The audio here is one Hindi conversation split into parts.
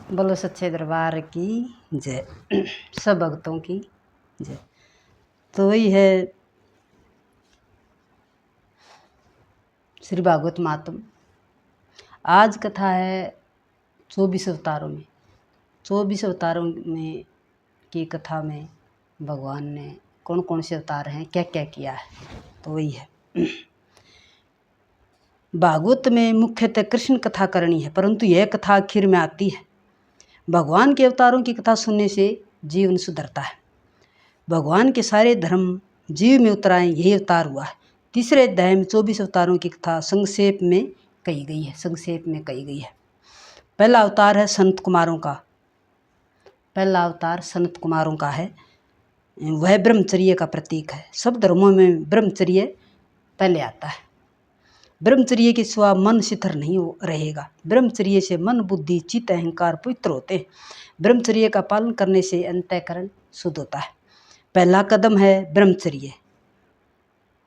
बोलो सच्चे दरबार की जय। सब भक्तों की जय। तो वही है श्री भागवत महात्म। आज कथा है 24 अवतारों में। 24 अवतारों में की कथा में भगवान ने कौन कौन से अवतार हैं, क्या क्या किया है, तो वही है। भागवत में मुख्यतः कृष्ण कथा करनी है, परंतु यह कथा आखिर में आती है। भगवान के अवतारों की कथा सुनने से जीवन सुधरता है। भगवान के सारे धर्म जीव में उतराएं, यही अवतार हुआ है। तीसरे अध्याय में 24 अवतारों की कथा संक्षेप में कही गई है। पहला अवतार है संत कुमारों का। पहला अवतार संत कुमारों का है। वह ब्रह्मचर्य का प्रतीक है। सब धर्मों में ब्रह्मचर्य पहले आता है। ब्रह्मचर्य के सिवा मन शिथिल नहीं रहेगा। ब्रह्मचर्य से मन, बुद्धि, चित्त, अहंकार पवित्र होते हैं। ब्रह्मचर्य का पालन करने से अंतःकरण शुद्ध होता है। पहला कदम है ब्रह्मचर्य।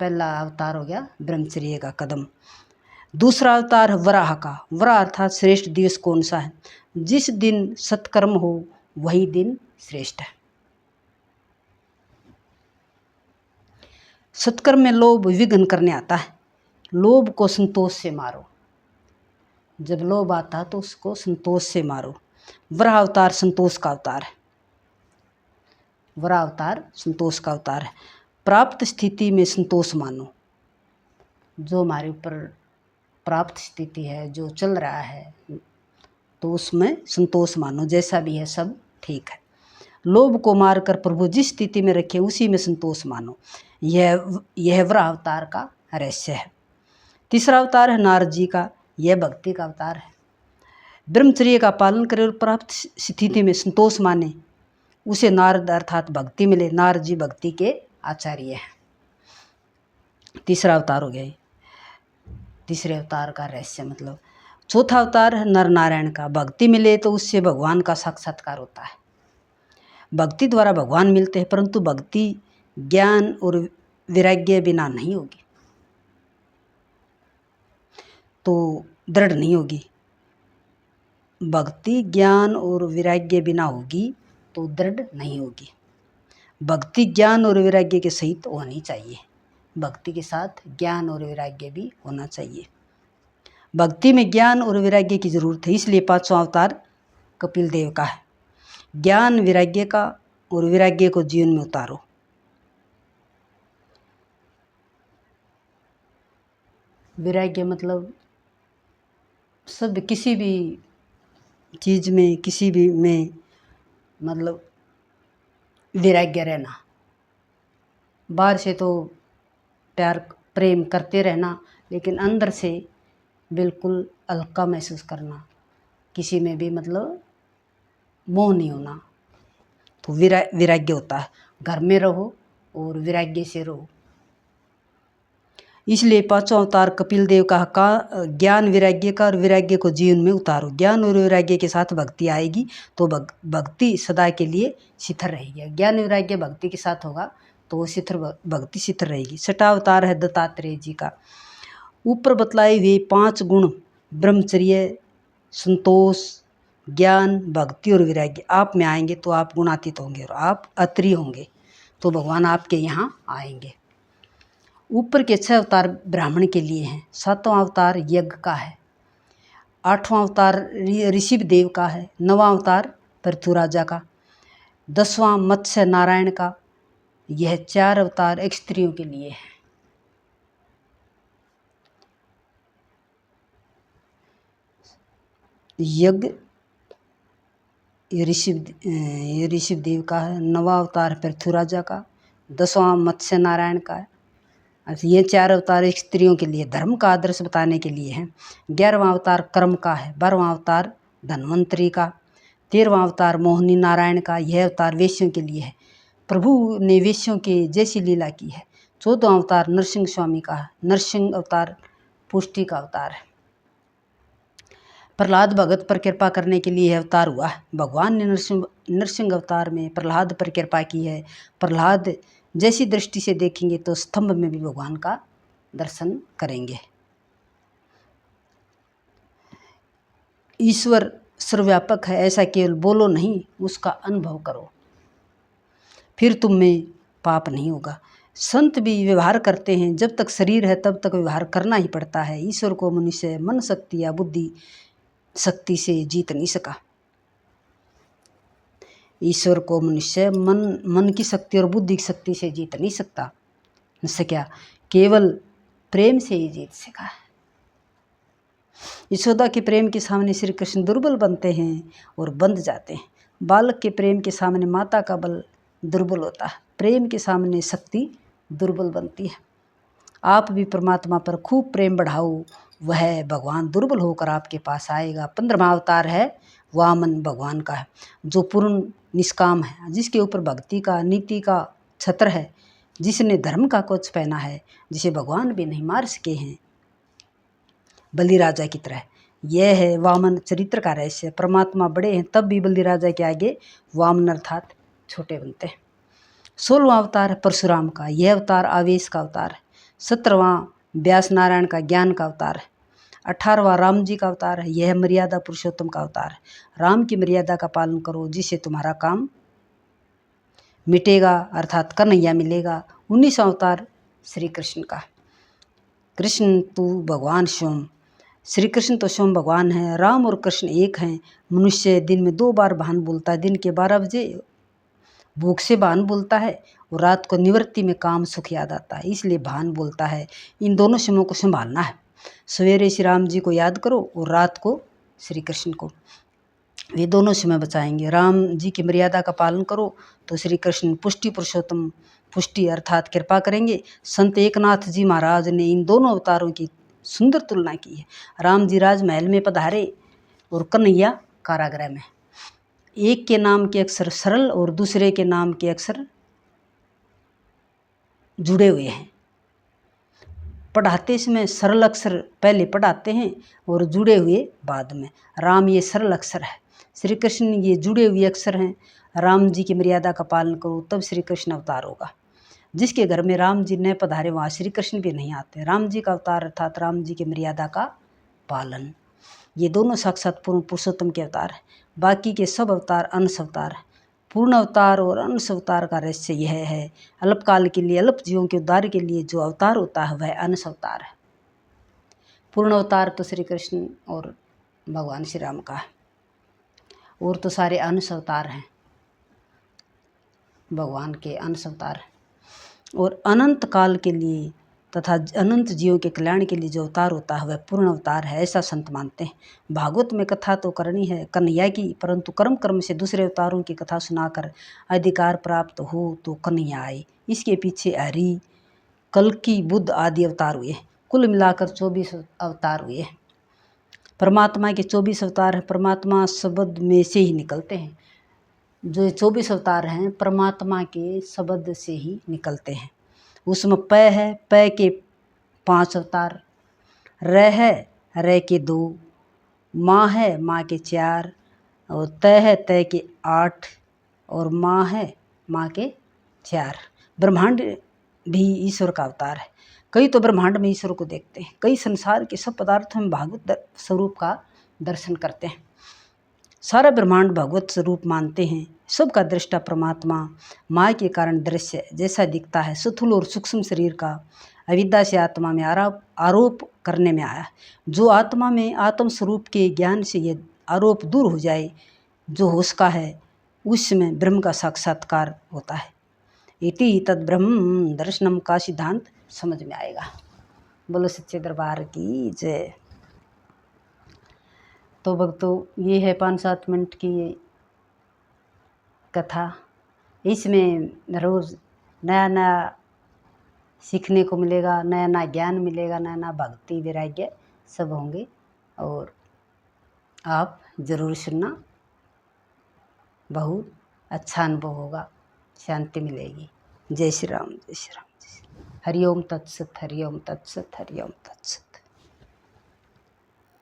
पहला अवतार हो गया ब्रह्मचर्य का कदम। दूसरा अवतार है वराह का। वराह अर्थात श्रेष्ठ दिवस कौन सा है? जिस दिन सत्कर्म हो वही दिन श्रेष्ठ है। सत्कर्म में लोभ विघ्न करने आता है। लोभ को संतोष से मारो। जब लोभ आता है तो उसको संतोष से मारो। वराह अवतार संतोष का अवतार है। वराह अवतार संतोष का अवतार है। प्राप्त स्थिति में संतोष मानो। जो हमारे ऊपर प्राप्त स्थिति है, जो चल रहा है, तो उसमें संतोष मानो। जैसा भी है सब ठीक है। लोभ को मारकर प्रभु जिस स्थिति में रखे उसी में संतोष मानो। यह वराह अवतार का रहस्य है। तीसरा अवतार है नारद जी का। यह भक्ति का अवतार है। ब्रह्मचर्य का पालन करे और प्राप्त स्थिति में संतोष माने, उसे नारद अर्थात भक्ति मिले। नारद जी भक्ति के आचार्य हैं। तीसरा अवतार हो गया। तीसरे अवतार का रहस्य मतलब। चौथा अवतार है नर नारायण का। भक्ति मिले तो उससे भगवान का साक्षात्कार होता है। भक्ति द्वारा भगवान मिलते हैं, परंतु भक्ति ज्ञान और वैराग्य बिना नहीं होगी तो दृढ़ नहीं होगी। भक्ति ज्ञान और वैराग्य बिना होगी तो दृढ़ नहीं होगी। भक्ति ज्ञान और वैराग्य के सहित होनी चाहिए। भक्ति के साथ ज्ञान और वैराग्य भी होना चाहिए। भक्ति में ज्ञान और वैराग्य की जरूरत है, इसलिए पांचवा अवतार कपिल देव का है। ज्ञान वैराग्य का और वैराग्य को जीवन में उतारो। वैराग्य मतलब सब किसी भी चीज़ में, किसी भी में मतलब वैराग्य रहना। बाहर से तो प्यार प्रेम करते रहना, लेकिन अंदर से बिल्कुल हल्का महसूस करना। किसी में भी मतलब मोह नहीं होना, तो वैराग्य होता है। घर में रहो और वैराग्य से रहो। इसलिए पांचवा अवतार कपिल देव का ज्ञान वैराग्य का और वैराग्य को जीवन में उतारो। ज्ञान और वैराग्य के साथ भक्ति आएगी तो भक्ति सदा के लिए शिथिल रहेगी। ज्ञान वैराग्य भक्ति के साथ होगा तो वो भक्ति शिथिल रहेगी। छठा अवतार है दत्तात्रेय जी का। ऊपर बतलाए हुए 5 गुण ब्रह्मचर्य, संतोष, ज्ञान, भक्ति और वैराग्य आप में आएंगे तो आप गुणातीत होंगे और आप अत्रि होंगे तो भगवान आपके यहाँ आएंगे। ऊपर के 6 अवतार ब्राह्मण के लिए हैं। 7वां अवतार यज्ञ का है। 8वां अवतार ऋषभ देव का है। 9वां अवतार पृथु राजा का। 10वां मत्स्य नारायण का। यह 4 अवतार स्त्रियों के लिए हैं। यज्ञ ये ऋषभ देव का है। 9वां अवतार पृथु राजा का। 10वां मत्स्य नारायण का है। ये 4 अवतार स्त्रियों के लिए धर्म का आदर्श बताने के लिए हैं। 11वां अवतार कर्म का है। 12वां अवतार धन्वंतरी का। 13वां अवतार मोहिनी नारायण का। यह अवतार वेश्यों के लिए है। प्रभु ने वेश्यों के जैसी लीला की है। 14वां अवतार नरसिंह स्वामी का है। नरसिंह अवतार पुष्टि का अवतार है। प्रहलाद भगत पर कृपा करने के लिए यह अवतार हुआ है। भगवान ने नरसिंह अवतार में प्रहलाद पर कृपा की है। प्रहलाद जैसी दृष्टि से देखेंगे तो स्तंभ में भी भगवान का दर्शन करेंगे। ईश्वर सर्वव्यापक है ऐसा केवल बोलो नहीं, उसका अनुभव करो, फिर तुम में पाप नहीं होगा। संत भी व्यवहार करते हैं, जब तक शरीर है तब तक व्यवहार करना ही पड़ता है। ईश्वर को मनुष्य मन शक्ति या बुद्धि शक्ति से जीत नहीं सका। ईश्वर को मनुष्य मन की शक्ति और बुद्धि की शक्ति से जीत नहीं सकता, क्या केवल प्रेम से ही जीत सका। यशोदा के प्रेम के सामने श्री कृष्ण दुर्बल बनते हैं और बंध जाते हैं। बालक के प्रेम के सामने माता का बल दुर्बल होता है, प्रेम के सामने शक्ति दुर्बल बनती है। आप भी परमात्मा पर खूब प्रेम बढ़ाओ, वह भगवान दुर्बल होकर आपके पास आएगा। 15वां अवतार है वामन भगवान का है, जो पूर्ण निष्काम है, जिसके ऊपर भक्ति का नीति का छत्र है, जिसने धर्म का कवच पहना है, जिसे भगवान भी नहीं मार सके हैं बलि राजा की तरह। यह है वामन चरित्र का रहस्य। परमात्मा बड़े हैं तब भी बलि राजा के आगे वामन अर्थात छोटे बनते हैं। 16वां अवतार है परशुराम का, यह अवतार आवेश का अवतार है। 17वां व्यास नारायण का ज्ञान का अवतार है। 18वां राम जी का अवतार है, यह मर्यादा पुरुषोत्तम का अवतार है। राम की मर्यादा का पालन करो, जिससे तुम्हारा काम मिटेगा अर्थात कन्हैया मिलेगा। 19वां अवतार श्री कृष्ण का, कृष्ण तू भगवान स्वयं। श्री कृष्ण तो स्वयं भगवान है। राम और कृष्ण एक हैं। मनुष्य दिन में 2 बार भान बोलता है, दिन के 12 बजे भूख से भान बोलता है और रात को निवृत्ति में काम सुख याद आता है, इसलिए भान बोलता है। इन दोनों समयों को संभालना है। सवेरे श्री राम जी को याद करो और रात को श्री कृष्ण को, वे दोनों समय बचाएंगे। राम जी की मर्यादा का पालन करो तो श्री कृष्ण पुष्टि पुरुषोत्तम पुष्टि अर्थात कृपा करेंगे। संत एकनाथ जी महाराज ने इन दोनों अवतारों की सुंदर तुलना की है। राम जी राजमहल में पधारे और कन्हैया कारागृह में। एक के नाम के अक्षर सरल और दूसरे के नाम के अक्षर जुड़े हुए हैं। पढ़ाते समय सरल अक्षर पहले पढ़ाते हैं और जुड़े हुए बाद में। राम ये सरल अक्षर है, श्री कृष्ण ये जुड़े हुए अक्षर हैं। राम जी की मर्यादा का पालन करो तब श्री कृष्ण अवतार होगा। जिसके घर में राम जी न पधारे वहाँ श्री कृष्ण भी नहीं आते। राम जी का अवतार अर्थात राम जी की मर्यादा का पालन, ये दोनों साक्षात पूर्ण पुरुषोत्तम के अवतार है। बाकी के सब अवतार अंश अवतार है। पूर्ण अवतार और अंश अवतार का रहस्य यह है, अल्पकाल के लिए अल्प जीवों के उद्धार के लिए जो अवतार होता है वह अंश अवतार है। पूर्ण अवतार तो श्री कृष्ण और भगवान श्री राम का है, और तो सारे अंश अवतार हैं, भगवान के अंश अवतार हैं। और अनंत काल के लिए तथा अनंत जीवों के कल्याण के लिए जो अवतार होता है वह पूर्ण अवतार है, ऐसा संत मानते हैं। भागवत में कथा तो करनी है कन्हैया की, परंतु कर्म से दूसरे अवतारों की कथा सुनाकर अधिकार प्राप्त हो तो कन्हैया आए। इसके पीछे हरि, कल्कि, बुद्ध आदि अवतार हुए। कुल मिलाकर 24 अवतार हुए। परमात्मा के 24 अवतार हैं, परमात्मा शब्द में से ही निकलते हैं। जो 24 अवतार हैं परमात्मा के शब्द से ही निकलते हैं। उसमें प है, प के 5 अवतार, र है, र के 2, माँ है, माँ के 4, और त है, त के 8, और माँ है, माँ के 4। ब्रह्मांड भी ईश्वर का अवतार है। कई तो ब्रह्मांड में ईश्वर को देखते हैं, कई संसार के सब पदार्थों में भागवत स्वरूप का दर्शन करते हैं। सारा ब्रह्मांड भगवत स्वरूप मानते हैं। सबका दृष्टा परमात्मा माया के कारण दृश्य जैसा दिखता है। स्थूल और सूक्ष्म शरीर का अविद्या से आत्मा में आरोप करने में आया। जो आत्मा में आत्म स्वरूप के ज्ञान से ये आरोप दूर हो जाए, जो होश का है, उसमें ब्रह्म का साक्षात्कार होता है। इति तद ब्रह्म दर्शनम का सिद्धांत समझ में आएगा। बोलो सच्चे दरबार की जय। तो भक्तों ये है 5-7 मिनट की कथा। इसमें रोज़ नया नया सीखने को मिलेगा, नया नया ज्ञान मिलेगा, नया नया भक्ति वैराग्य सब होंगे, और आप ज़रूर सुनना, बहुत अच्छा अनुभव होगा, शांति मिलेगी। जय श्री राम, जय श्री राम, जय श्री राम। हरिओम तत्सत, हरिओम तत्सत, हरिओम तत्सत।